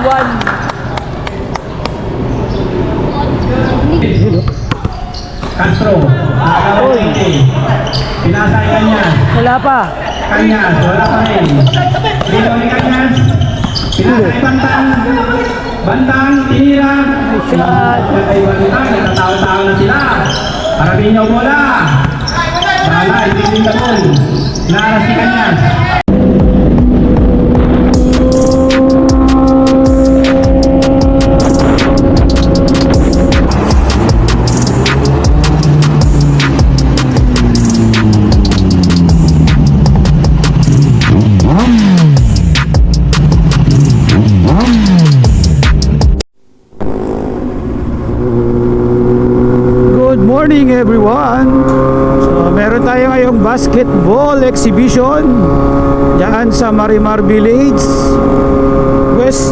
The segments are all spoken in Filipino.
1. Castro, pinasa kanya. Wala pa. Kanyas, wala pa rin. Dito ni Kanyas, pinasa Bantang. Bantang, tinira. Ay, Bantang, natatawa-tawa na sila. Arabinyo bola. Wala, hindi na po. Naras si Kanyas. Morning everyone. So meron tayo ngayong basketball exhibition diyan sa Marimar Village, West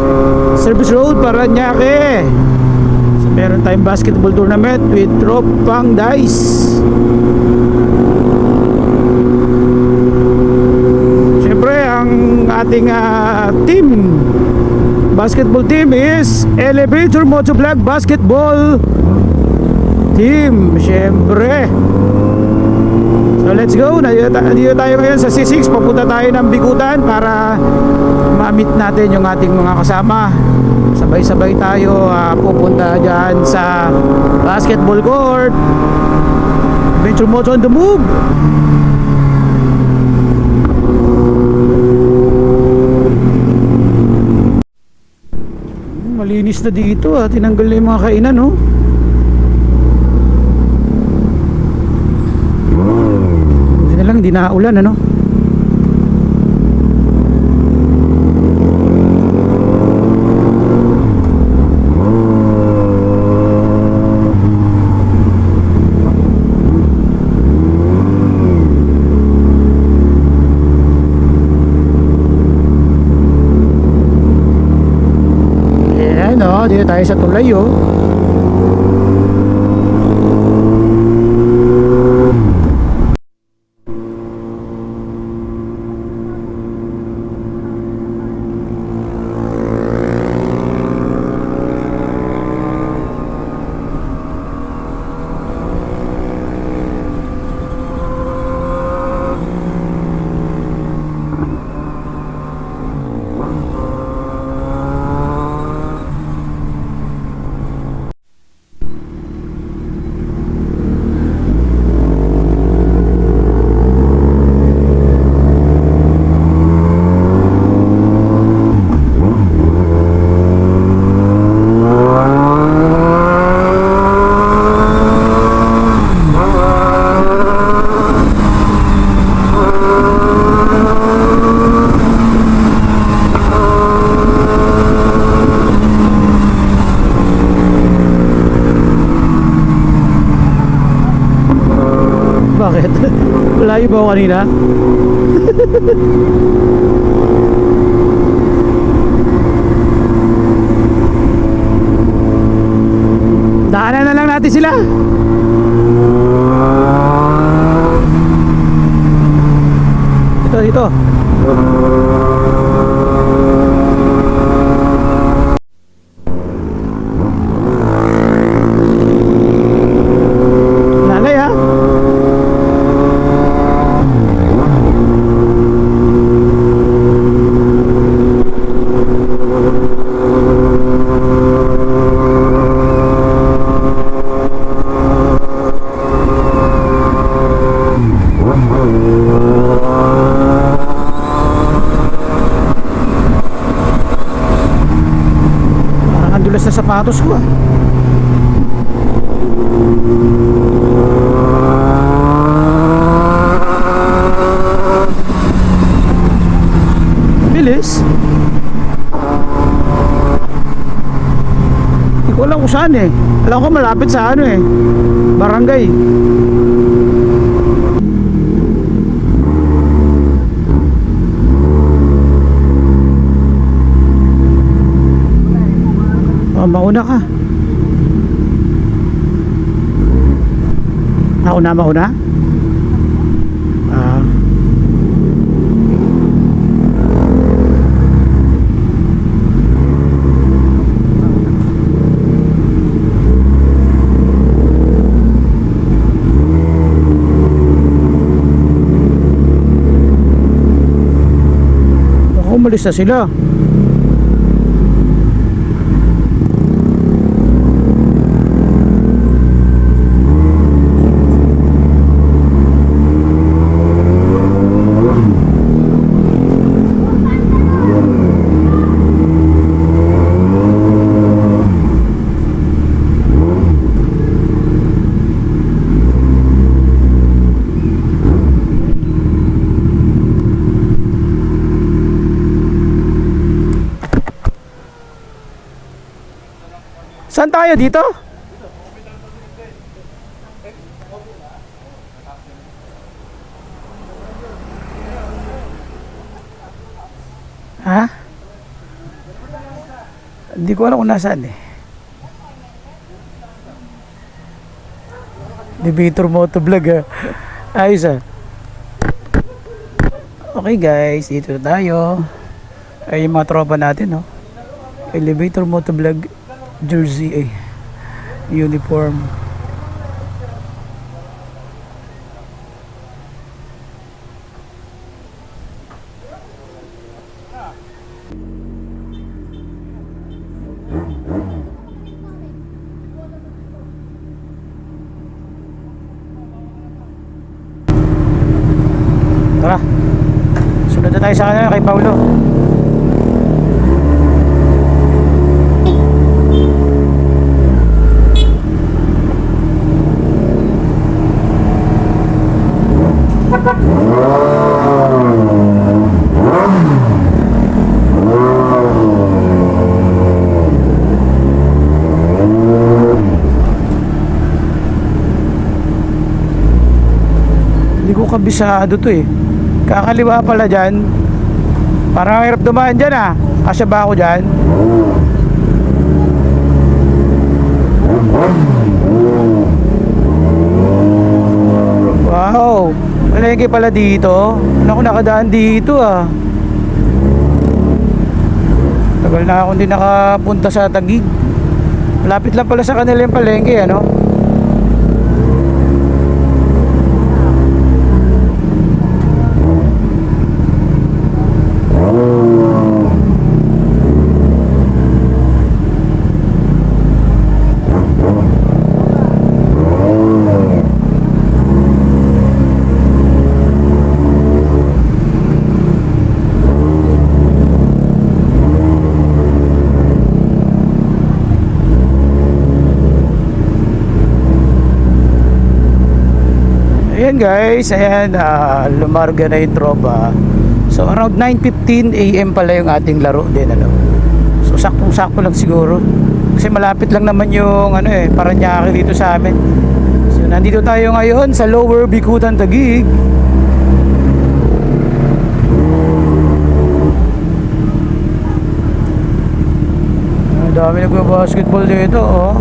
Service Road, Paranaque. So meron tayong basketball tournament with Tropang Dice. Siyempre ang ating team, basketball team is Elevator Motovlog Basketball Team, syempre. So let's go. Nandito tayo ngayon sa C6. Papunta tayo ng Bikutan para ma-meet natin yung ating mga kasama. Sabay-sabay tayo pupunta dyan sa basketball court. Venture Moto on the move. Malinis na dito, tinanggal na yung mga kainan, no? Hindi na ulan, ano? Ayan, oh, dito tayo sa tulay, oh. Bakit? Malayo ba ako kanina? Daanan na lang natin sila. Dito. Lalay, ha? Sa sapatos ko, bilis. Hindi ko alam kung saan eh. Alam ko malapit sa ano eh, barangay. Mauna ka. Mauna? umalis na sila. Saan tayo dito? Ha? Hindi ko alam kung nasaan eh. Elevator Motovlog ah. Ayos ah. Okay guys, dito na tayo. Ay yung mga tropa natin no. Elevator Motovlog jersey uniform. Tara, sunod na tayo sa kanila kay Paulo. Hindi ko kabisado to eh. Kakaliwa pala dyan. Parang hirap dumaan dyan ah. Kasya ba ako dyan? Wow, malengke pala dito. Ano ako nakadaan dito ah. Tagal na ako hindi nakapunta sa Taguig. Malapit lang pala sa kanila yung palengke ano. Ayan guys, ayan lumarga na yung tropa. So around 9:15 AM pala yung ating laro din ano. So saktong-sakto lang siguro. Kasi malapit lang naman yung ano Parañaque dito sa amin. So nandito tayo ngayon sa Lower Bicutan, Taguig. Ang dami nagba-basketball dito oh.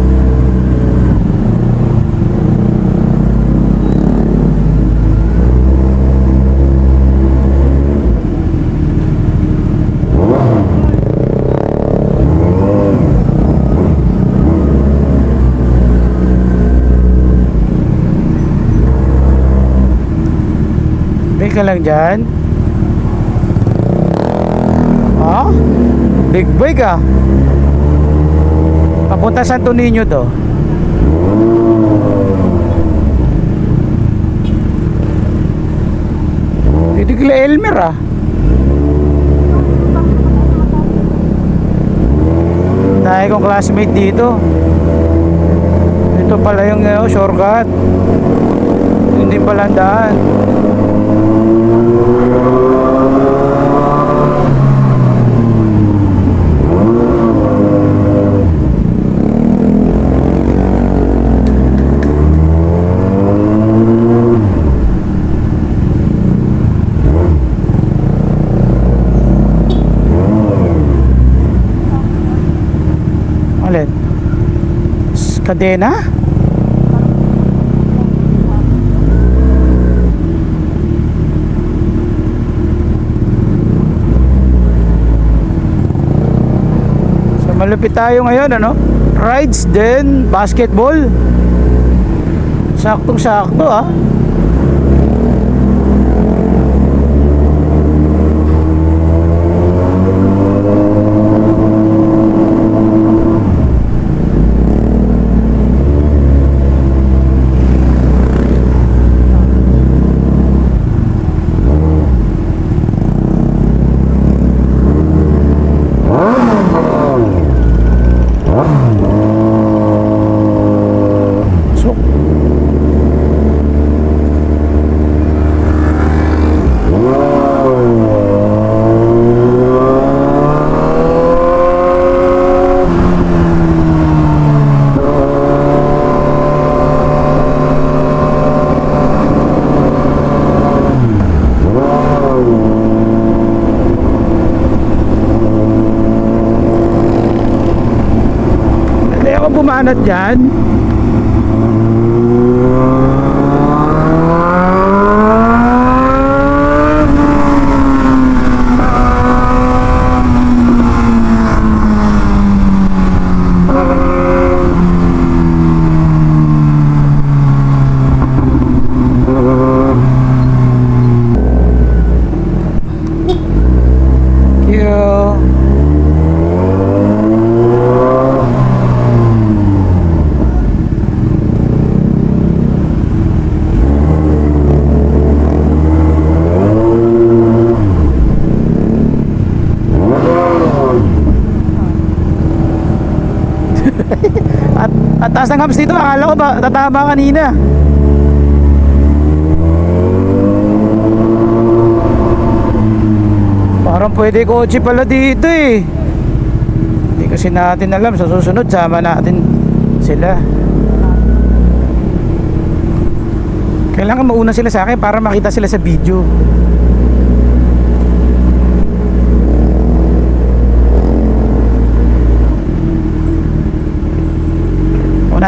Ka lang dyan. Oh, big boy ka. Papunta Santo Niño to. Dito kila Elmer ah. Dahil kong classmate dito. Ito pala yung shortcut. Hindi pala ang daan. Alin? Kadena? Malupit tayo ngayon ano. Rides din, basketball. Saktong sakto ah. ako bumanat dyan. At taas ng hams dito, akala ko ba tatama kanina. Parang pwede kotse pala dito eh. Hindi kasi natin alam, sa susunod sama natin sila. Kailangan mauna sila sa akin para makita sila sa video.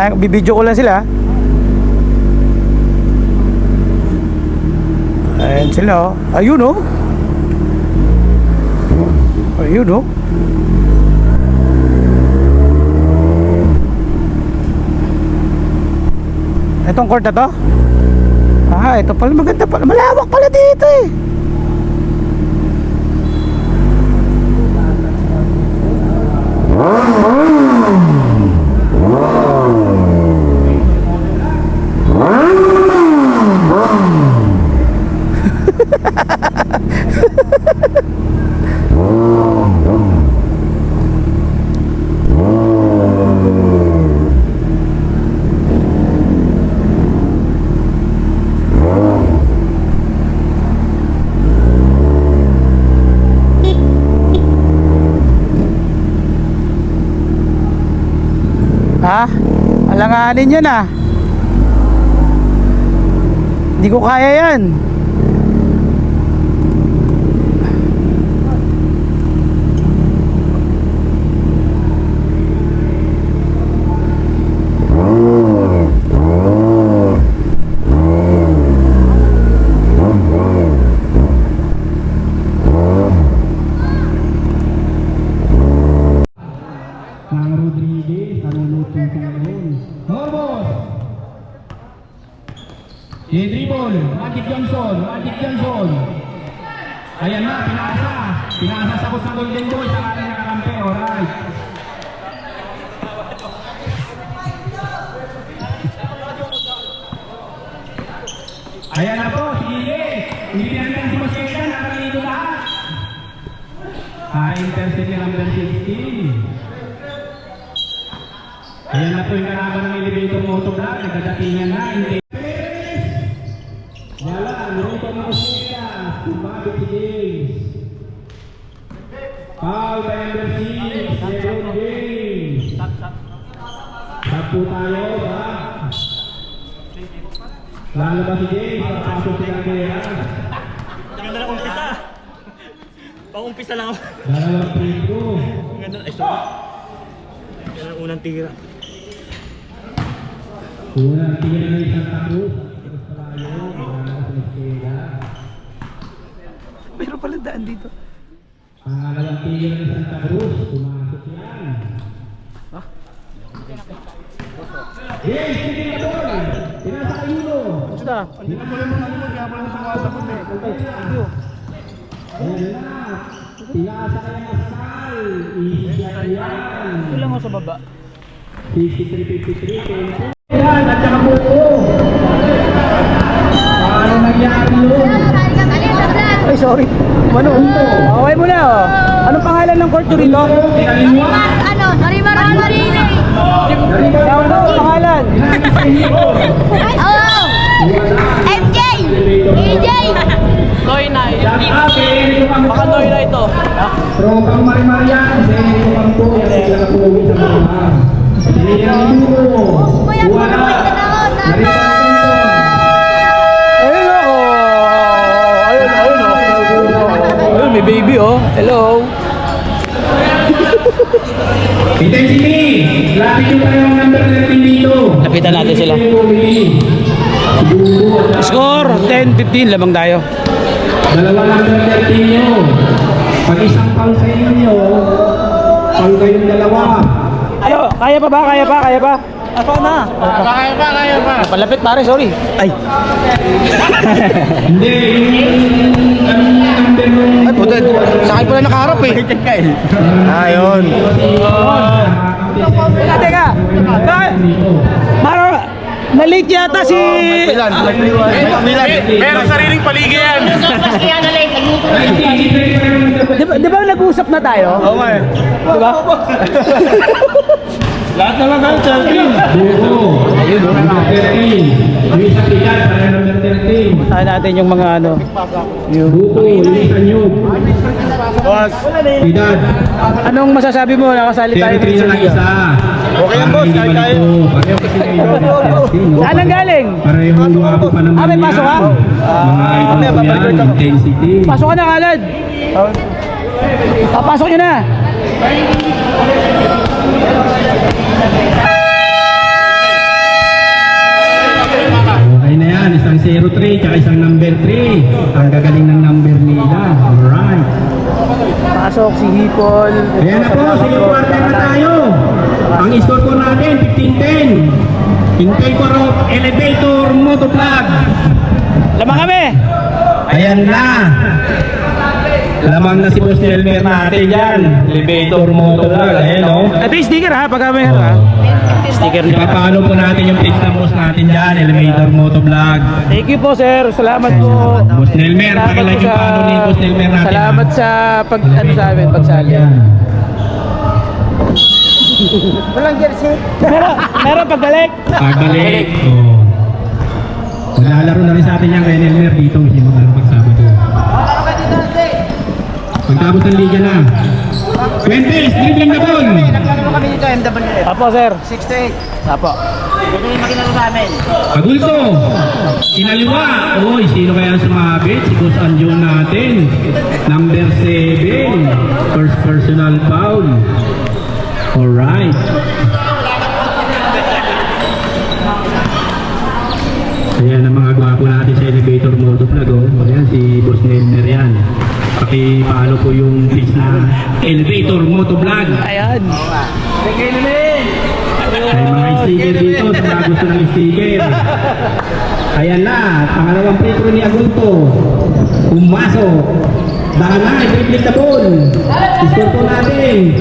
Bibidyo ko lang sila. Ayan sila. Ayun oh. Ayun oh. Itong court na to? Ah, ito pala maganda pala. Malawak pala dito eh. Ha? Alanganin yan ah. Hindi ko kaya yan. I-dribble, Magic Johnson. Ayan na, pinasa sa kusang Golden Boy sa ating nakakampi, alright. Ayan na po, sige. Hindi pinantan si Mosqueda, nakalito lahat. Intercept ni number 16. Ayan na po yung kalaban ng elevator motovlog, nagkadatingan na, hindi. Wala, nurito ng Mosqueda, sumabit si James. Foul by number 6, Lebron James. Sakto tayo, ba? Lalo ba si James? Papasok sila kaya. Ganda na umpisa. Pang-umpisa lang ako. Dalawang free throw. Ganda na, sorry. Yan ang unang tira. Unang tira ng Santa Cruz. Tapos palayo, magkakaroon sa Mosqueda. Mayroon pala daan dito. Pangalawang tira ng Santa Cruz. Pumasok yan. James, sige na doon. Pinasa kayo mo. Basta. Hindi na pala mga limod, kaya pala sa mga sapon eh. Ayan na. Pinasa kayo Pascal. Isya yan. Ito lang ako sa baba. 53-53. Yan, at saka buko. Paano nangyari yun? Ay, sorry. Mano? Okay mo na oh. Anong pangalan ng court rito? Pinaliwa. Ano pangalan? MJ! EJ! Baka Noy na ito. Tropang Marimarian. Dahil ko po. Yan sila po sa mga. Hindi yan duro. Wala. Ayun oh. Ayun oh. Ayun, may baby oh. Hello. Intensity. Nabigyan tayo ng number 13 dito. Lapitan natin sila. Score 10-15, lamang tayo. Dalawa number 13 nyo. Pag isang pang sa inyo, pang kayong dalawa. Ano, kaya pa ba? Kaya pa? Kaya pa? Ako na. Kaya pa. Palapit pare, sorry. Ay. Hindi, yung number nung... Ay, puta. Sa akin pala nakaharap eh. Ayun. Teka. Maro, na-late yata si... Meron sariling paligid yan. Kaya na late. Di ba nag-usap na tayo? Oo nga eh. Di ba? Lahat na lang kayo, champion. Buko. Ayun, number 13. Yung isang pilat, para number 13. Tayo natin yung mga ano. Buko, yung isang nyug. Boss. Pilat. Anong masasabi mo? Nakasali tayo. 33 na lang isa. Okay yan, boss. Kahit tayo. Pareho kasi kayo number 13, no? Saan ang galing? Pareho guwapo pa naman Ah, may pasok ka? Mga idol ko yan, intensity. Pasok ka na kalad. Papasok nyo na. Okay na yan, isang 03 tsaka isang number 3. Ang gagaling ng number nila. Alright. Pasok si Hipol. Ayan na po, sige quarter na tayo. Ang score po natin, 15-10. Hintay ko raw, elevator, motovlog. Lamang kami. Ayan na. Lamang na si Boss Nelmer natin dyan. Elevator, motovlog. Ayan o. Ito yung sticker ha, pagka may ha. Sticker nyo. Ipapalo po natin yung page ng boss natin dyan, elevator, motovlog. Thank you po sir. Salamat po. Boss Nelmer, Salamat pakilike po yung palo ni Boss Nelmer natin. Salamat sa pag ano sa amin, pagsali. Ayan. Walang jersey. Meron pagbalik. Pagbalik. Oh. Maglalaro na rin sa atin yung Nelmer dito. Hindi maglaro pag Sabado. Pagtapos ng liga na. Fuentes, dribbling na ball. Apo sir. 6-8. Apo. Ito yung makinalo namin. Pagulto. Sinaliwa. Uy, sino kaya sumabit? Si Boss Anjon natin. Number 7. First personal foul. Alright. Ayan ang mga gwapo natin sa elevator motovlog. Oh. Ayan si Boss Nelmer yan. Paki-follow po yung page na elevator motovlog. Ayan. May mga sticker dito sa mga gusto ng sticker. Ayan na, pangalawang free throw ni Agulto. Pumasok. Dahil na, i-dribble the ball. Score po natin.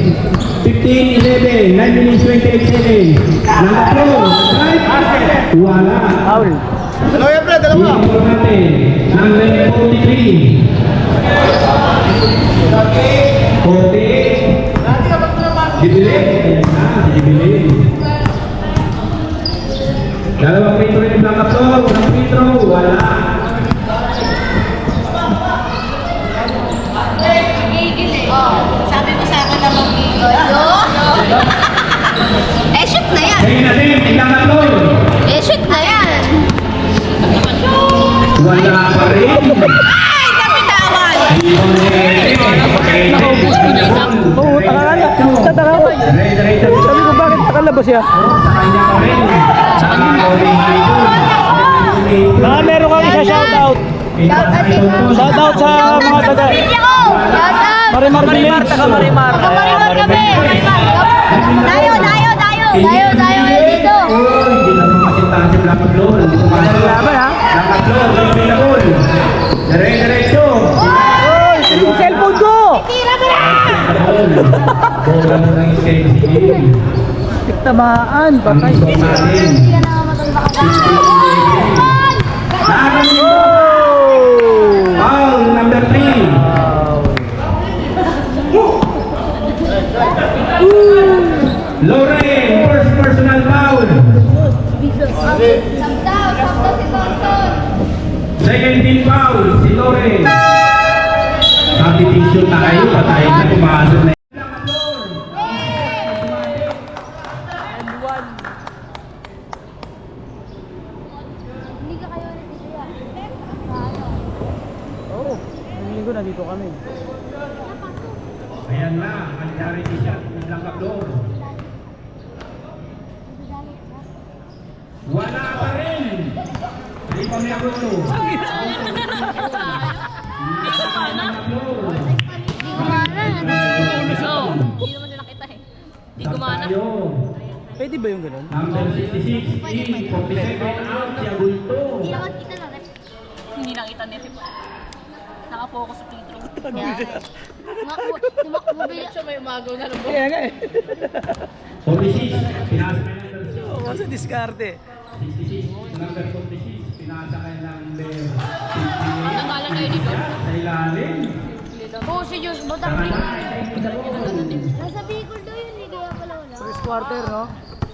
15-11, 9 minutes 28 seconds. Nangatlo, right? Wala. Foul. Dalawa yan, pre. Dalawa. Score natin. Number 43. 48. Dibili. Ayan na, dibili. Dalawang free throw ni Blanca Pro. Unang free throw, wala. Gigil eh. Sabi mo sa akin na mag-gigil. Eh, shoot na yan. Sige natin, Blanca Pro. Eh, shoot na yan. Wala pa rin. Ay, napitawan. Oo, takalala. Tataka ko. Sabi ko bakit takalabas siya? Baka meron kang isa-shoutout. Shoutout sa mga taga. Pamilya ko. Shout out. Marimar Village. Marimar kami. Tayo dito. Hindi na pumasintahan si Blanca Pro. Laban ha? Blanca Pro, dribbling na ball. Diretso. Yung cellphone ko! Tira mo na. Bola mo ng schedule. Tamaan, patay. Ang score natin. Foul number 3. Loren, first personal foul. Second team foul, si Loren. Substitution tayo, patayin na pumasok na. Oo, linggo nandito kami. Ayan na, ang charity shot ng Blanca Flor. Wala pa rin. Rebound ni Agosto. Hindi gumana. Hindi naman nila nakita eh. Hindi gumana. Tayo. Pwede ba yung ganun? Number 66, in 47 out si Agulto. Hindi naman kita na rin. Hindi nakita nito. Nakapokus sa Pedro. Tumakbo bilang siya may umagaw na rin. Kaya nga eh. 46, pinasa kay number 6. Oo, sa diskarte. 66, number 46, pinasa kay number Natanggalan kayo 58. dito. Sa ilalim. Oo, si Diyos. Botang Nasa Bicol daw yun eh. Kaya pala wala. First quarter, no?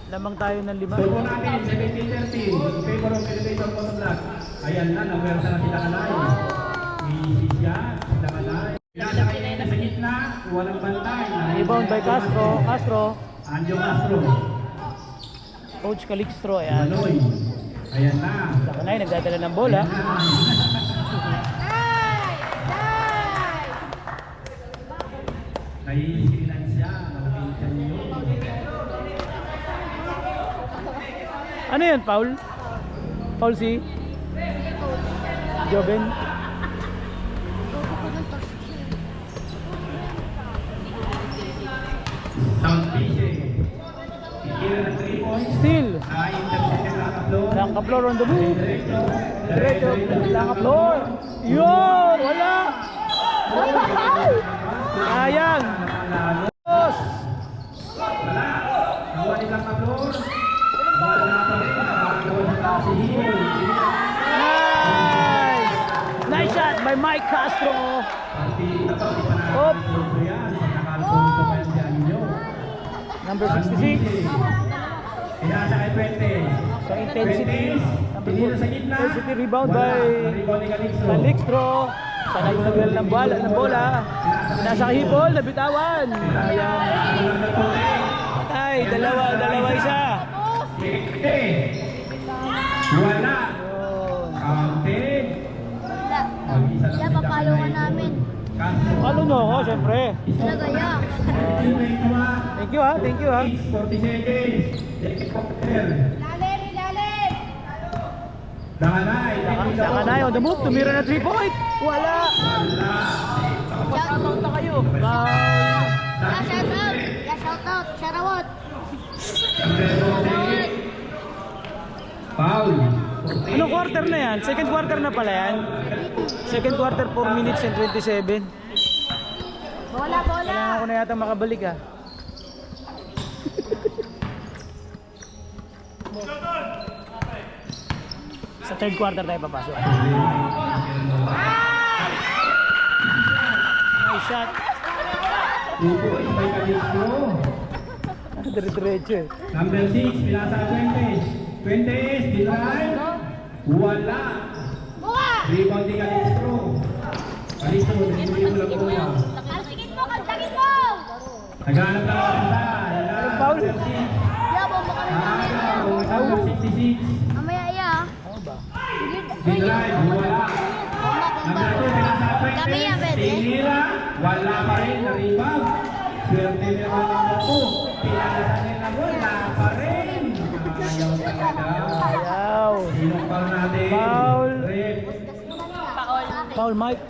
Lamang tayo ng 5. So po natin, 17-13, in favor of Elevator Photoblock. Ayan na, nawersa na sila kanay. Easy siya, sila kanay. Pinasa kay Nena sa gitna, walang bantay. Rebound by Castro. Anjo Castro. Coach Calixtro, ayan. Manoy. Ayan na. Sa kanay, nagdadala ng bola. Nahihisilan siya, nakapinsan niyo. Ano yan, Paul? Paul C? Joven? Sound busy. Kikira ng 3 points. Still. Intercepted lang ang floor. Langka-floor on the move. Diretso. Langka-floor. Yun! Wala! Sayang! Dos! Wala. Nawali lang ang floor. Wala pa rin. Nakakagawa sa si Hibol. Nice! Nice shot by Mike Castro. Op. Number 66. Pinasa kay 20. So intensity. Number Pinira sa gitna. intensity rebound by Rebound ni Calixto. Calixtro. Sa nagtagwel ng bola. Nasa kahipol, nabitawan. Ayan. Ay, dalawa isa. Wala. Yun. Counted. Kaya papalo ka namin. Ano nyo ako, syempre. Talaga yan. Thank you ha. 40 seconds. Lalim, lalim! Danganay. Danganay on the move, tumira na 3-point. Wala. Shout na kayo. shout out! Yeah, shout out! Shout out! Foul. Anong quarter na yan? Second quarter na pala yan? Second quarter, 4 minutes and 27. Bola, bola! Kailangan ko na yata makabalik ah. Sa third quarter tayo papasok. Nice shot. Upo ay may Calixto. Dire-diretso eh. Number 6, pinasa 20. 20, dinay. Wala. Buka! Rebound ni Calixto. Calixto, nagsimuli mo lang bola. Kalsigit mo! Kalsigit mo! Naghanap na lang sa Foul. number 6. Yeah, bomba kami namin. Number 66. Mamaya iya. Ano ba? Dinay, wala. Number 2, pinasa Kami yan, 20. pwede. Tinira, wala pa rin na rebound. Swerte ni number 2. Pinasa nila, wala pa rin. Ayaw talaga. Ayaw. Sinumpal natin. Foul. Red. Foul Mike.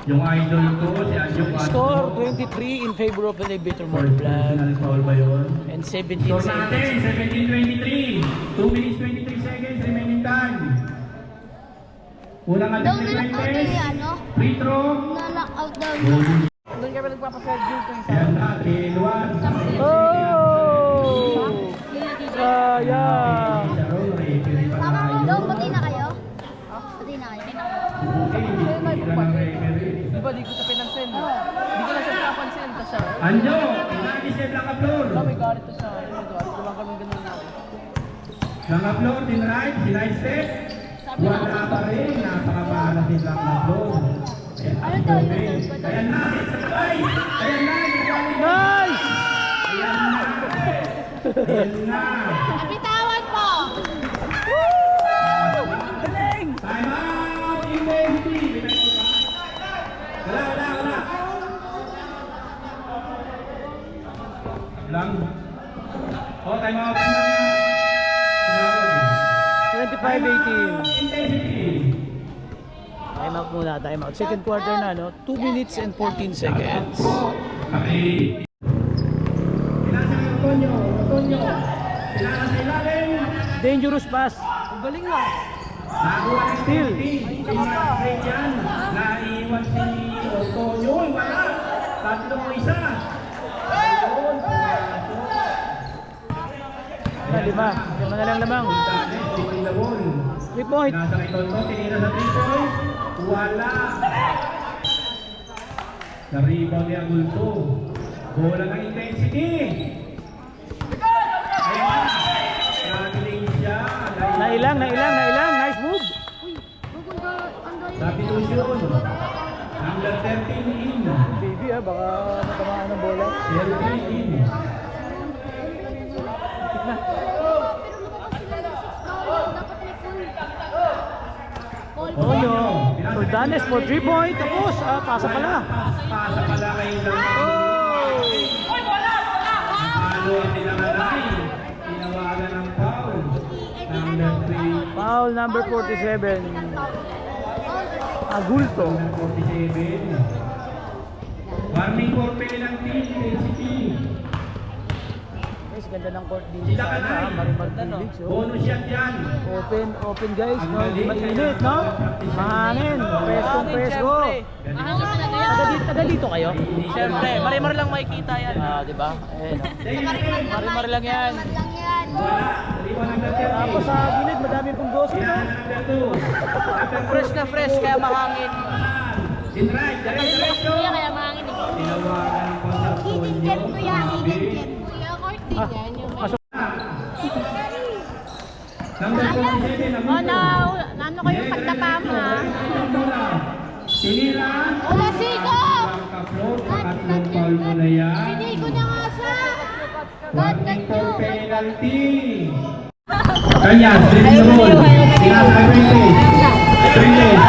Yung idol ko, si Anjo Castro. Score 23 in favor of Elevator First Motovlog. personal foul ba yun? And 17 Score seconds. natin, 17-23. 2 minutes 23 seconds remaining time. Unang ating Daw na knockout sequence. yung ano? Free throw. Na knockout daw. Doon kami nagpapaschedule ko Ayan na, Kiluan. Oh! Sayang! Sharon, referee pa tayo. Daw, pati na kayo? Pati na kayo? Okay, hindi ka ng referee. Di ba di ko sa pinansin? Di ko na siya napansin. Tapos siya, Anjo, pinag-isip lang ka-floor. may galit to siya. Galit ko lang kami ganun lang. Lang ka-floor, din right, sinide step. Wala pa rin, napakamalas din lang ka-floor. Ano daw yung third ba daw? Ayan na, ay! Ayan na, Nice! ayan na. Napitawan mo! Galing! Time out, University. Wala. Lang. Oh, time out. Time out muna, time out. Second quarter na, no? 2 minutes and 14 seconds. Okay. Dangerous pass. Galing nga. Still. Naiwan si Antonio. Wala. Tatlo mo isa. Lima. Yung na lang lamang. 3 point. Nasa kay Tonto, tinira sa 3 points. Wala. Na-rebound ni Agulto. Bola ng intensity. Ayan. Nagaling siya. Nailang. Nice move. Substitution. Number 13 in. Baby baka matamaan ng bola. 13 in. Oyo. Ordanes for 3 point. Tapos, pasa pala. Pasa pala kay Dante. Ano ang tinangalay? Tinawagan ng foul. Number 3. Foul number 47. Agulto. 47. Warning for penalty. Intensity. Guys, ganda ng court din Sila sa ka na. Marimar Philips. Bonus shot yan. Open guys, no? Hindi mainit, no? Mahangin. Presko. Taga dito kayo? Siyempre, marimar lang makikita yan. Di ba? Marimar lang yan. Liwanag na 30. Tapos sa gilid, madami pong goso, no? Fresh na fresh, kaya mahangin. In right. Diretso. Kuya, kaya mahangin eh. Tinawagan pa sa Hidden gem, kuya. Hidden gem. Kuya, court din yan. Yung may... Number 47. Oh, ano ko yung pagtapa mo, ha? Sinira. Wala, Siko! Pagka-float. Tatlong foul mo na yan. Sinigo na nga siya! Warning for penalty. Kanya, slipping the ball. Tinasa kay Princes. Princes.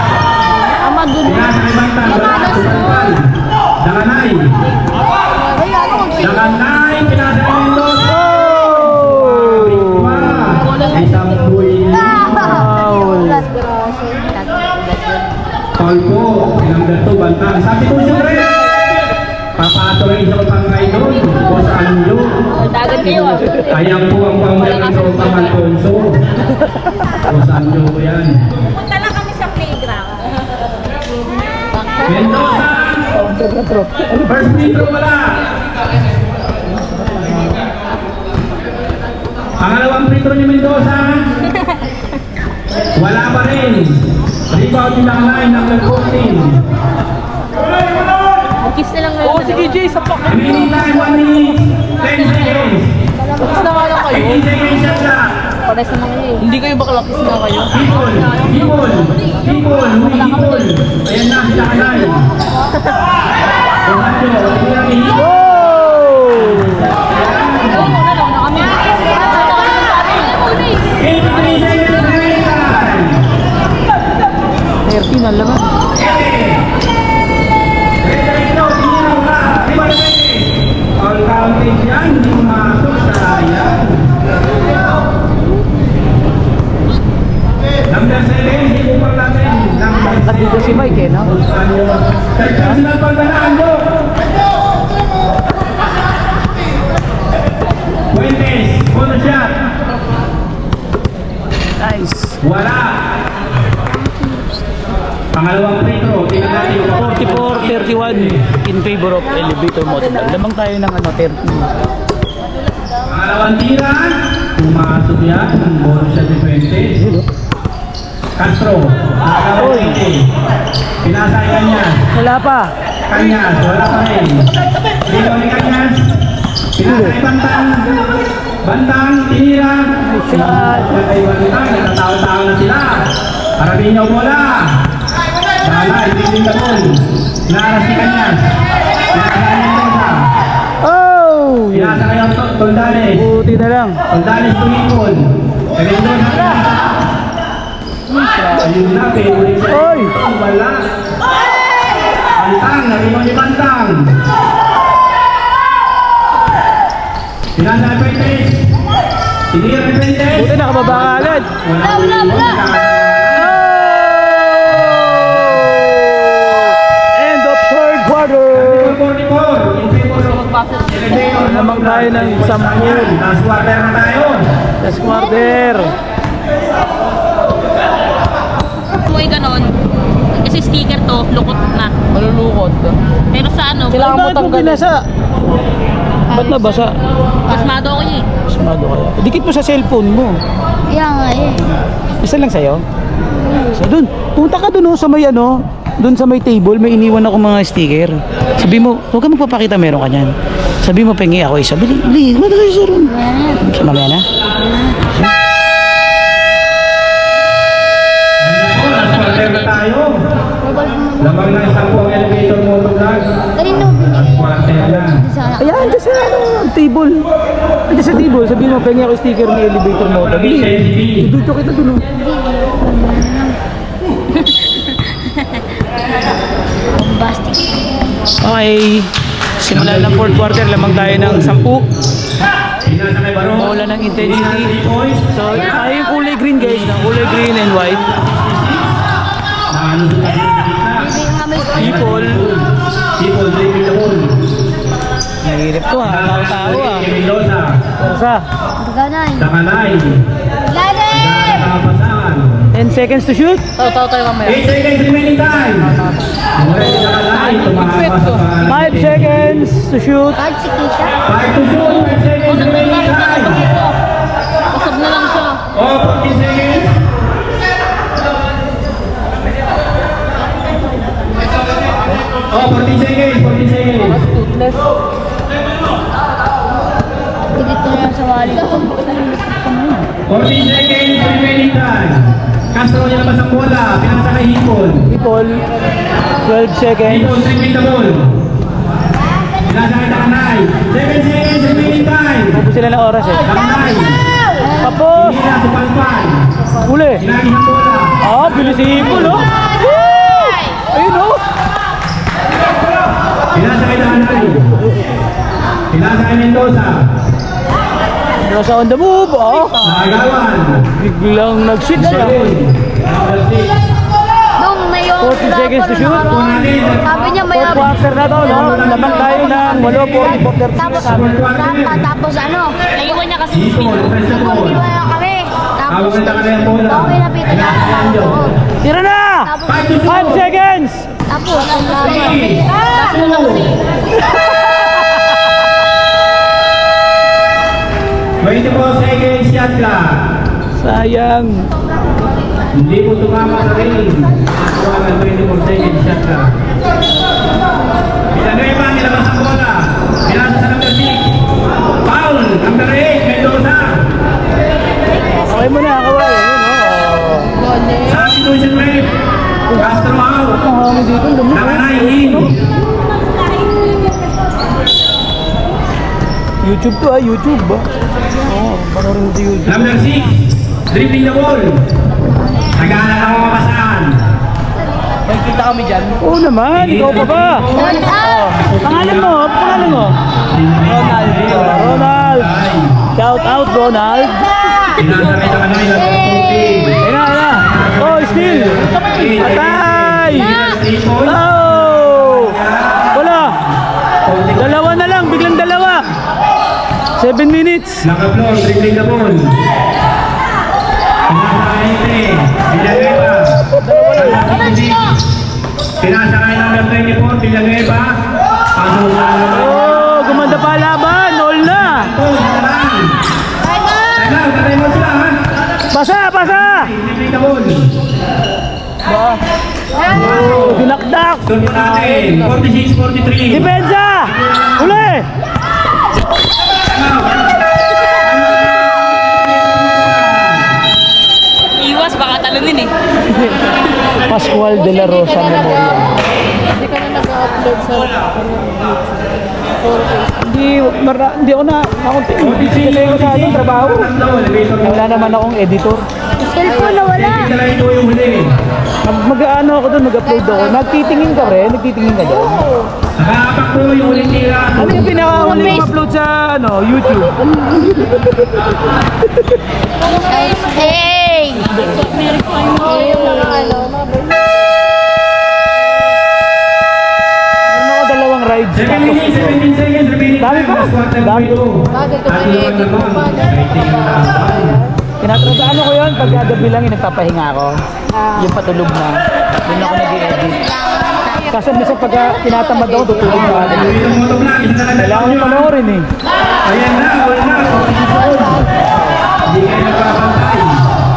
Ang magulo. Tinasa kay Bantang. Sumalpal. Dakanay. Dakanay. Tinasa kay Mendoza. Isang buhay. Foul po. Number 2, Bantang. Sabi ko siya rin. Papasok ang isang pangkay doon. O saan yun? Dagat kayo, ah. Ayan po ang founder ng Tropang Alfonso. O saan yun po yan? Punta lang kami sa playground. Mendoza! First free throw wala. Pangalawang free throw ni Mendoza. Wala pa rin. Rebound ni Langlay, number 14. Kiss na lang Oo, sige Jay, sapak. Remaining time 1 minute, 10 seconds. Kiss na nga lang kayo. 15 seconds shot clock. Pares naman yun eh. Hindi kayo bakla, kiss na kayo. Hipol. Ayan na, sila kanay. Ronaldo, sila ni Hipol. Kami. 83 seconds remaining time. 13 ang laman. All counted yan, hindi pumasok sa layan. Number 7, hindi po pa natin. Number 7. At dito si Mike, no? Personal pagdanaan mo. Fuentes, bonus shot. Nice. Wala. Pangalawang free throw, tingnan natin. 44-31 in favor of Elevator Motovlog. Lamang tayo ng 30. Pangalawang tira, pumasok yan. Bonus shot ni Fuentes. Castro, pangalawang 20. Pinasa kay Kanyas. Wala pa. Kanyas, wala pa rin. Dito ni Kanyas. Pinasa kay Bantang. Bantang, tinira. Shot. Kay Bantang, natatawa-tawa na sila. Arabinyo bola. Sana, ibigin ka doon. Pinaras ni Kanyas. Pinasa ni Mendoza. Oh! Pinasa kayo Tondales. Buti na lang. Tondales tumipon. Kay Mendoza. Ayun na, favorite sa Oy! wala. Bantang, narinig ni Bantang. Pinasa kay Fuentes. Tinira Pimentel. Buti nakababa ka agad. Wala, wala, wala. End of third quarter. 44. In favor of Elevator. Namang tayo ng 10. Last quarter na tayo. Last quarter. Mo yung ganon. Kasi sticker to, lukot na. Malulukot. Pero sa ano, Kailangan mo Bakit mo tanggalin. binasa? Ba't nabasa? pasmado ako niya eh. Pasmado kaya. Dikit mo sa cellphone mo. Kaya nga eh. Isa lang sa'yo? So dun, punta ka dun sa may ano, dun sa may table, may iniwan ako mga sticker. Sabi mo, huwag ka magpapakita, meron ka niyan. Sabi mo, pengi ako isa. Bili, mata kayo sa room. Mamaya na. Last quarter na tayo. Lamang na isang po ang elevator motovlog. Kanino binigay? Quarter na. Sana. Ayan, andyan sa ano, table. Andyan sa table, sabi mo, pengi ako sticker ng elevator mo. Bili, dito kita dun. Oh. Bombastic. Okay, simula ng fourth quarter, lamang tayo ng 10. Pinasa kay Baro. Mawala ng intensity. 3 points. So, tayo yung kulay green guys, ng kulay green and white. Naano sa gitna. Hindi nga may People, People dribbling the ball. nahirap to ha, tao-tao ha. Mendoza. Tersa, ganay. Takanay. Lalim! Nakapasahan. 10 seconds to shoot. Tayo tayo mamaya. 8 seconds remaining time. Murray Takanay. Tumahama sa pangalan. 5 seconds to shoot. Kahit si Kita. 5 to shoot. 5 seconds remaining time. Usap na lang siya. Oh, 40 seconds. Oh, 40 seconds. 40 seconds. Toothless. Tigit ko na sa wali. 40 seconds remaining time. Castro niya labas ang bola. Pinasa kay Hipon. People, 12 seconds. Hipon dribbling the ball. Pinasa kay Takanay. 7 seconds remaining time. Tapos sila ng oras eh. Takanay. Tapos, Hila sa palpan. uli. Pinagi ang bola. Ah, bilis si Hipon oh. Woo! Ayun oh. Pinasa kay Takanay. Pinasa kay Mendoza. Nasa on the move oh. Nakagawan. Biglang nag-shoot siya. Number 6. Nung may 40 seconds to shoot. Sabi niya may Fourth quarter na to, no? Lamang tayo ng 8, 40, 40, Tapos, tapos ano? Naiwan niya kasi Hipon. Press the ball. Iwan na kami. Tapos, Hawak ng Takanay ang bola. okay na pito na. Tira na! Tapos, 5 seconds! tapos, ang laban. Seconds shot clock. Sayang. Hindi po tumama sa ring. Tuwagan 24 seconds shot clock. Villanueva nilabas ang bola. Pinasa sa number 6. Foul. Number 8. Mendoza. Okay mo na, kaway. Ayun oh. Substitution rate. Castro out. Ang dito, dumi. Takanay in. YouTube to ah, YouTube ah. Oo, panoorin mo sa YouTube. Number 6. Dribbling the ball. Naghahanap ako mapasaan. Magkita kami dyan. Oo naman, ikaw pa ba? Pangalan mo, pangalan mo? Ronald. Ronald. Shout out Ronald. Pinasa kay Takanay na 40. Ayun na. Oh, still. Patay. 3 points. Oh! Wala. Dalawa na lang, biglang dalawa. 7 minutes. Naka-floor, dribbling the ball. Pinasa kay Ite. Villanueva. Pinasa kay number 24, Villanueva. Pasok na naman. Oh, gumanda pa laban. All na. Time out, tatay mo sila ha. Pasa, pasa. Dribbling the ball. Oh, dinakdak. Doon po natin, 46-43. Depensa. Uli. Time out. iwas, baka talunin eh. Pascual de la Rosa Memorial. Hindi ka na nag-upload sa Hindi ako na, busy kasi ako sa trabaho. Wala naman akong editor. Cellphone na wala. Safety line po yung huli. Mag-ano ako doon, mag-upload ako. Nagtitingin ka rin? Nagtitingin ka doon? Nakaapak po yung huling tira. Ano yung pinakahuli mo upload sa YouTube? Hey! Meron ako dalawang rides. 7 minutes, 17 seconds, remaining Dami time. pa. Last quarter Dami po ito. At naman naman, rating ang laban. Tinatrabaano ko yun, pag gabi lang yung nagpapahinga ako. Yung patulog na. Doon ako nag-i-edit. Kasi minsan pag tinatamad ako, tutulog na ako. Uwi ng motovlog, isa na Kailangan ko panoorin eh. Ayan na, wala na. Hindi kayo nagpapantay.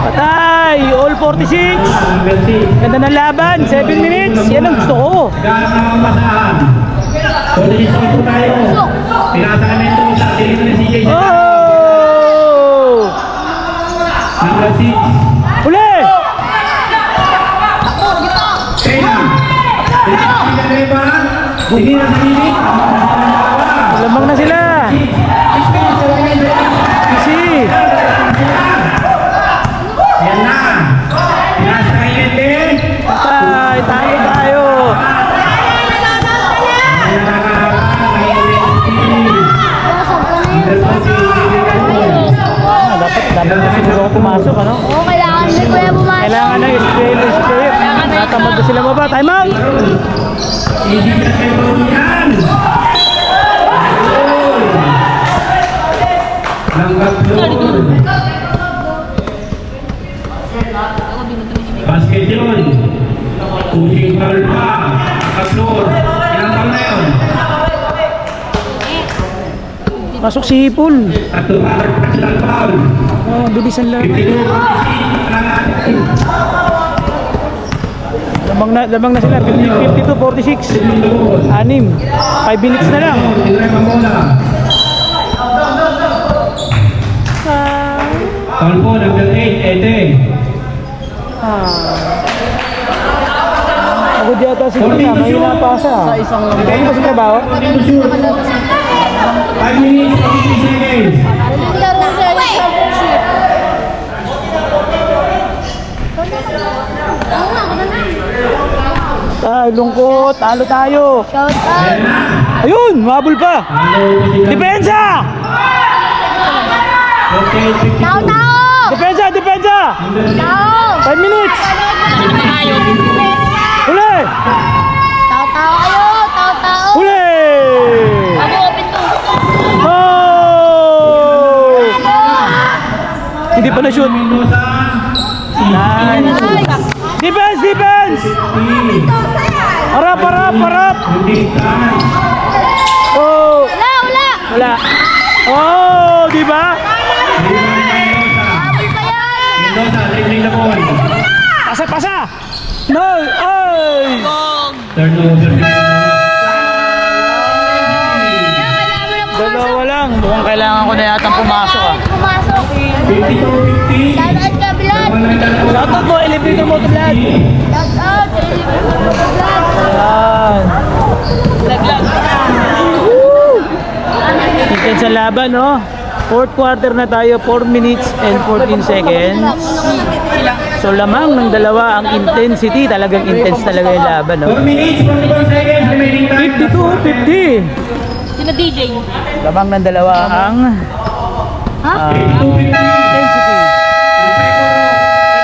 Patay! All 46! Number 6. Ganda ng laban, 7 minutes. Yan ang gusto ko. Naghanap na ang basahan. So, dinisyon po tayo. Pinasa kami ito sa tingin ni CJ. Oh! Number 6. Uli! Kaya. Pinasa kami sa driver. Hindi na sa limit. Lamang na sila. Easy. Yan na. Pinasa kay Ete. Patay! Tayo tayo! Dapat na siguro ako pumasok, ano? Oo, kailangan ni Kuya pumasok. Kailangan ng spray. Natamad na sila baba. Time out! Hindi ka kayo yan. Langgap doon. Basket yun. Pushing foul pa. Kaplor. Ilang foul na yun? Pasok si Hipul. At ilang foul? Oh, bilisan lang. 52, 46. Lamang na sila. 52, 46. 6. 5 minutes na lang. Tinry Mamola. Foul po, number 8, Ete. Ako yata si Tina. May napasa. Sa isang lang. Ano ba sa trabaho? 14 to shoot. 5 minutes, 43 seconds. Laro sa championship. Lungkot. Talo tayo. Shout out. Ayun! Mabul pa. Depensa! Okay, 52. Tao, tao! Depensa! Depensa! Tao! 5 minutes! Tayo. Huli! Tao, tao kayo! Tao, tao! Huli! Ako, open to. Oh! Hindi pa na-shoot. Mendoza. Nice! Defense! Defense! Harap! Harap! Harap! Oh! Wala, wala! Wala! Oh! Di ba? Habol pa yan! Mendoza, dribbling the ball. Pasa! Pasa! No! Ay! Turnover. Dalawa lang. Mukhang kailangan ko na yatang pumasok ah. Pumasok! 52-50. Shout out ka, Vlad! Shoutout mo, elevator mo to vlog. Shout out! Vlad! Ayan. Laglag. Intense ang laban, no? Fourth quarter na tayo, 4 minutes and 14 seconds. So lamang ng dalawa ang intensity, talagang intense talaga yung laban, no? 4 minutes, 44 seconds, remaining time. 52-50. Sino DJ? Lamang ng dalawa ang 52-50. intensity.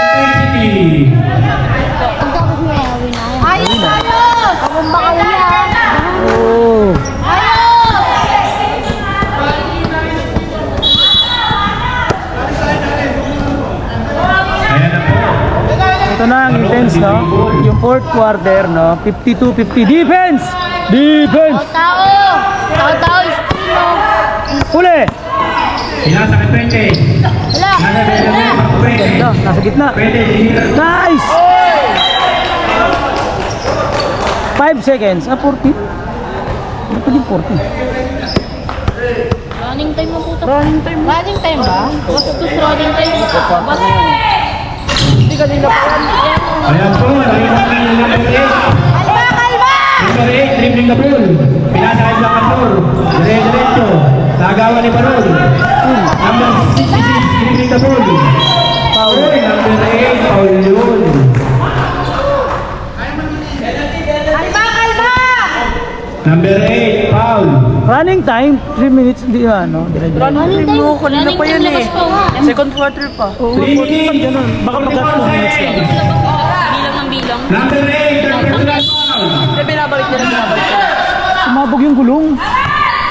Intensity. Pagkabos mo yan, win na. Ayos! Ayos! Pabumba ka win yan. Oh. Ayos! Ayan na po. Ito na ang intense, no? Yung fourth quarter, no? 52-50. Defense! Defense! Tao, tao! Tao, tao! Stream mo! Huli! Pinasa kay Pwede. Wala! Wala! Pwede. No, nasa gitna. Pwede, sinira. Nice! 5 seconds. 40? Ano pa din 40? Running time mo puta. Running time. Running time ba? Bastos running time. Basta. Hindi kanina pa yan. Ayan po, nakita kayo yung number 8. Kalma! Kalma! Number 8, dribbling the ball. Pinasa kay Black Arthur. Dire-diretso. Nagawa ni Parol. Number 66, dribbling the ball. Foul. Number 8. Running time, 3 minutes, hindi ano, dire-dire. Running time mo, kanina pa yan eh. Second quarter pa. Oo, 3 minutes. baka mag 2 minutes lang. Bilang ng bilang. Number 8, third personal foul. Hindi, binabalik niya lang, binabalik niya. Sumabog yung gulong.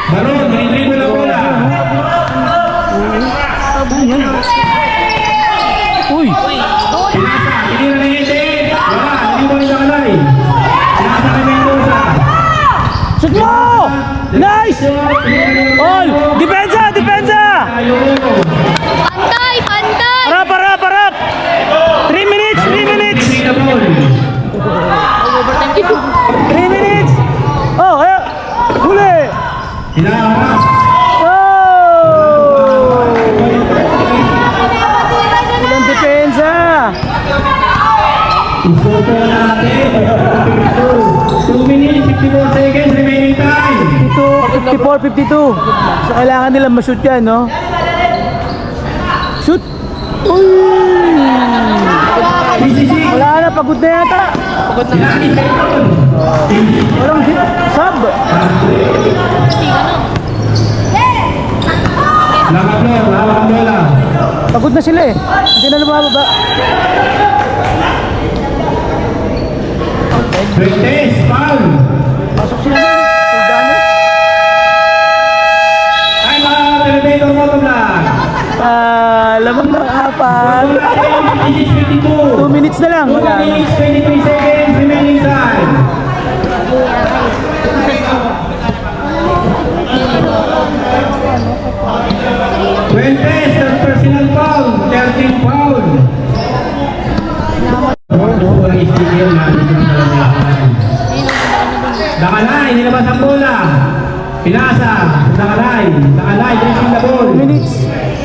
Baron, manindribble ang bola. Uy, Pinasa, tinira na yung Eden. Wala, hindi mo rin nakalay. Pinasa kay Mendoza. shoot mo! Nice! All! Depensa! Depensa! Pantay! Pantay! Harap, harap, harap! 3 minutes! 3 minutes! Take the ball. 3 minutes! Oh, eh! Huli! Hinaharap. Oh! Ilang depensa! Isuto natin. 2 minutes, 54 seconds remaining time. 54, 52. So, kailangan nilang ma-shoot yan, no? Shoot! Uy! PCC. Wala na, pagod na yata. Sinani Saiton. Walang hit. Sub! Nakablor, hawak ang bola. Pagod na sila eh. Hindi na lumababa. Fuentes, foul. Pasok sila doon. Tulgano. Time out, elevator motovlog. Lamang na apat. This is 52. 2 minutes na lang. 2 minutes, 23 seconds remaining time. Fuentes, third personal foul. 13 foul. Walang sticker na dito na talaga. Dakalay, nilabas ang bola. Pinasa, Dakalay. Dakalay, dribbling the ball. 2 minutes.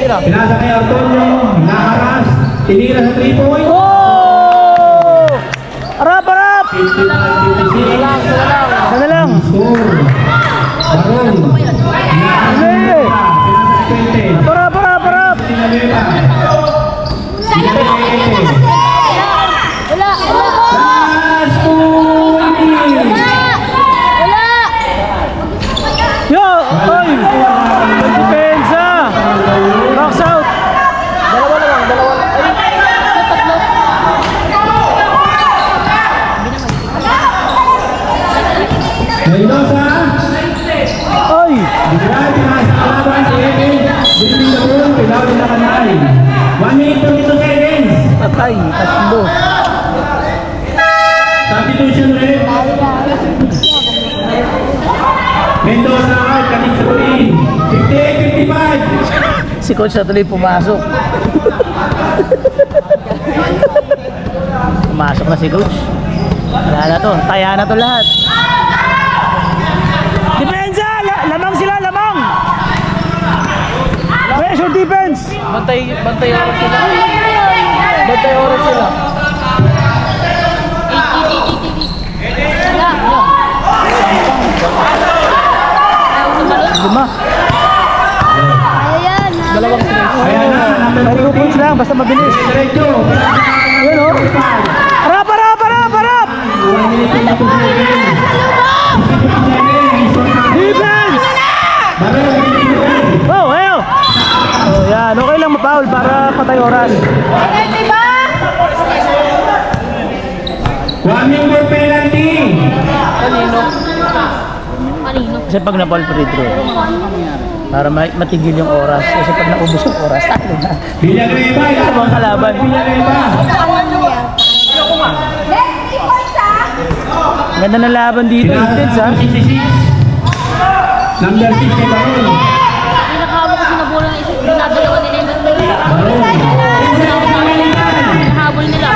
Pinasa kay Antonio, naharas, tinira sa 3 points. Oh! Harap, harap! 55-56. Sana lang. Score. Baron. Hindi. Pinasa si Fuentes. Harap, harap, harap! Tinalera. Wala! Wala! Last 2 minutes. Wala! Yo! Oy! Depensa! Box out! Dalawa na lang, dalawa lang. Mendoza. Oy! Bigla, pinasa kalaban si Eden. Dribbling the ball, pinawin na kanay. 1 minute 22 seconds. Patay, tatlo. Substitution rate. Mendoza out, kating sa tuloy. 58-55. Si coach na tuloy pumasok. Pumasok na si coach. Wala na to. Taya na to lahat. Depensa! Lamang sila, lamang! Where's your defense? Bantay oras sila. Bantay oras sila. Lima. Ayan! Dalawang sila. Ayan na, number 2 points lang, basta mabilis. Diretso. Ayan o. Harap, harap, harap, harap! 1 minute 22 seconds. 52 seconds. Defense! Baron, Oh, ayo! Oh, yan. Okay lang ma-foul para patay oras. 1 minute more penalty. Kanino? Kanino? Kasi pag na-foul free throw, para matigil yung oras. Kasi pag naubos yung oras, talo na. Villanueva. Ito ang kalaban. Villanueva. Ganda ng laban dito. Intense, ha? 66. Number 6 kay Baron. Pinakahabol kasi na bola ng isa. Dinadalawa nila yung Baron. 10 seconds remaining time. Pinahabol nila.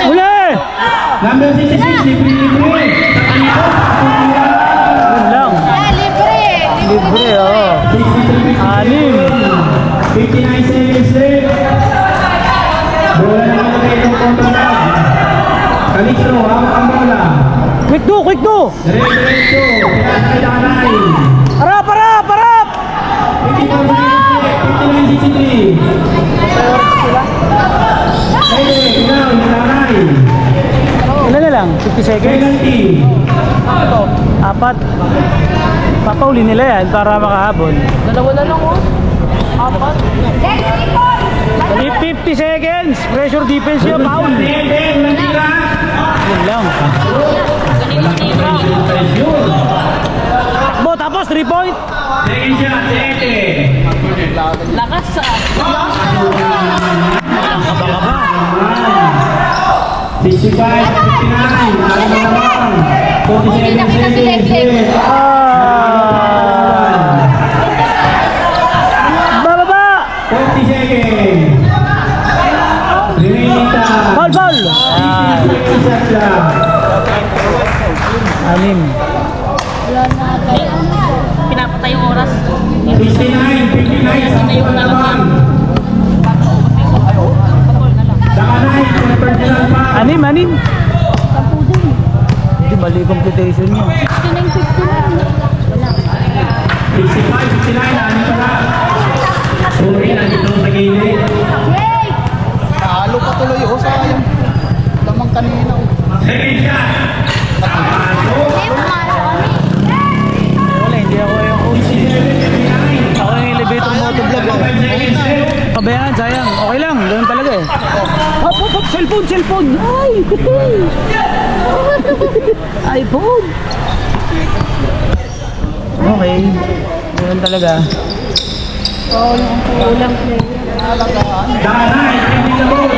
Uli! Number 66, libre-libre. Sa kanito. Yun lang. Libre! Libre, oh. 63, 59 seconds left. Bola na nakalagay itong kontrabag. Calixto, hawak ang bola. Quick do, quick do! Diretso, pinasa kay Dakanay. Harap, harap, harap! 54 seconds left, 59-63. Hayde, ikaw, Dakanay. Ilan na lang? 50 seconds? Penalty. Apat. Papauli nila yan para makahabol. Dalawa na lang oh. Apat. 50 seconds. Pressure defense yun. Foul. Yun lang. Takbo tapos 3 point. Second shot, Lakas sa... Kaba-kaba. 65, 59, ano naman? 47 seconds. Bababa. 40 seconds. Remaining time. Ball, ball. 60 seconds lang. Anim. Pinapatay yung oras. 69, 59, sampu na naman. Dakanay, personal pa. Anim. Hindi mali computation nyo. 65, 59, ano pala? Sorry, nandito sa gilid. Halo pa tuloy oh. Sayang. Lamang kanina oh. Second shot. Wala, hindi ako yung coach. 67, 59. Ako yung elevator motovlog. 5 seconds na yun. Pabayaan, sayang. Okay lang, ganun talaga eh. Hop, cellphone. Ay, kutoy. iPhone. Okay. Ganun talaga. Dakanay, taking the ball.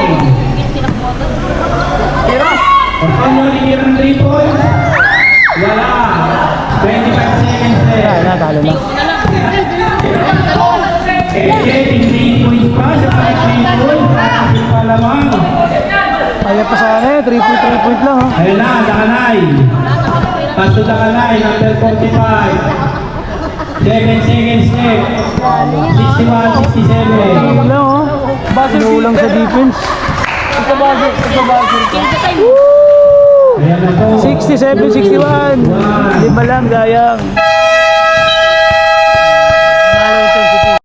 Paano nitira ng 3 points? Wala. 25 seconds left. Talo na. Getting 3 points pa sa 5 points. Bakit pa lamang? Kaya pa sana eh, 3 point lang ha. Ayun na, Dakanay. Pass to Dakanay, number 45. 7 seconds left. 61, 67. Ano lang oh. Inuulang sa defense. Ayan na to. 67, 61. 5 lang, sayang. Nanalo intensity.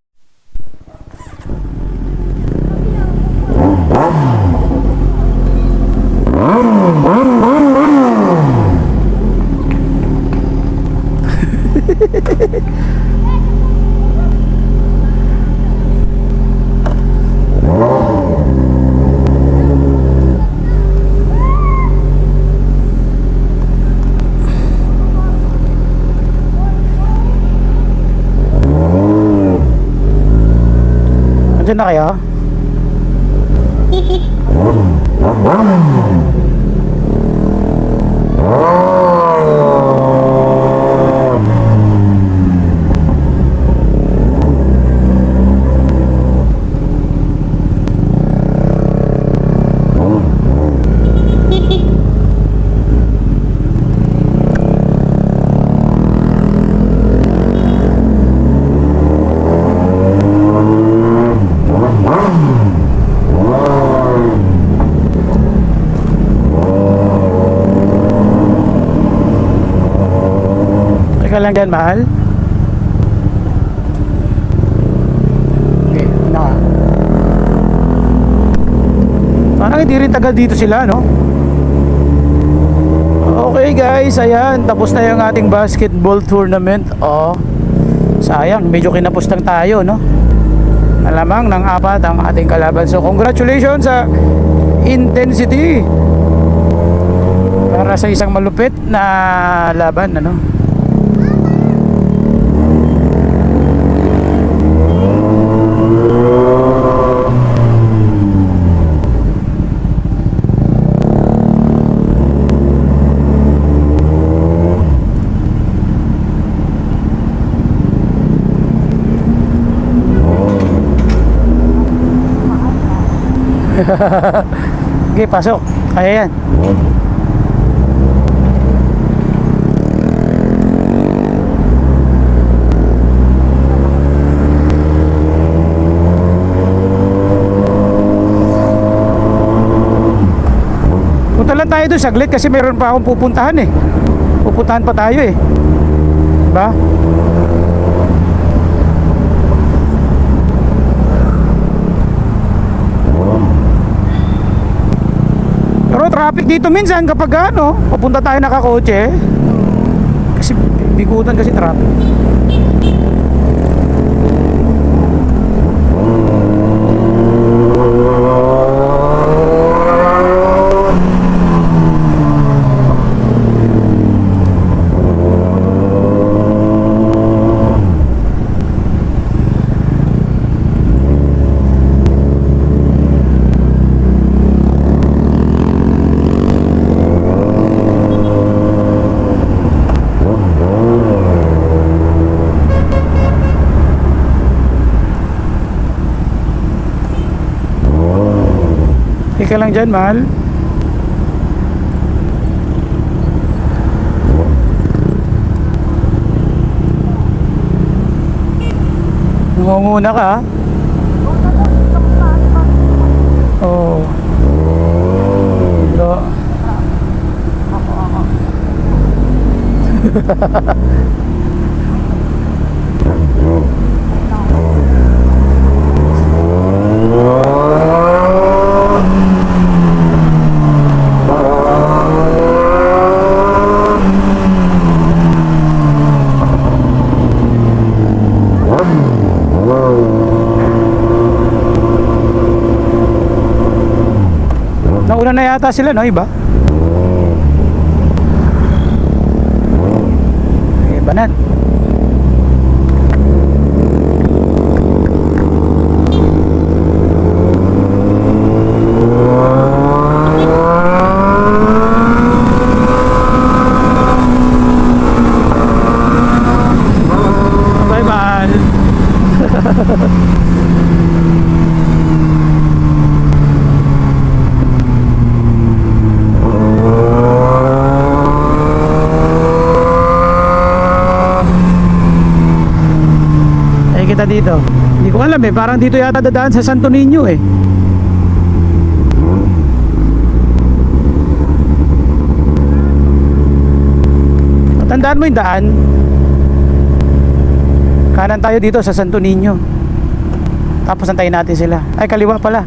Andiyan na kayo? Teka lang dyan, mahal. Okay, na. Parang hindi rin tagal dito sila, no? Okay guys, ayan. Tapos na yung ating basketball tournament. Oh, sayang, medyo kinapos lang tayo, no? Alamang ng 4 ang ating kalaban. So congratulations sa intensity para sa isang malupit na laban, ano? Okay, pasok. Kaya yan. Punta lang tayo doon saglit kasi meron pa akong pupuntahan eh. Pupuntahan pa tayo eh. Diba? Pero traffic dito minsan kapag ano, papunta tayo nakakotse. Bikutan kasi traffic. Ika lang dyan, mahal. Nangunguna ka, ha? Oo. Pero nauna na yata sila, no? Iba? Iba na. Bye-bye. Kita dito. Hindi ko alam eh, parang dito yata dadaan sa Santo Niño eh. Tandaan mo yung daan. Kanan tayo dito sa Santo Niño. Tapos antayin natin sila. Ay, kaliwa pala.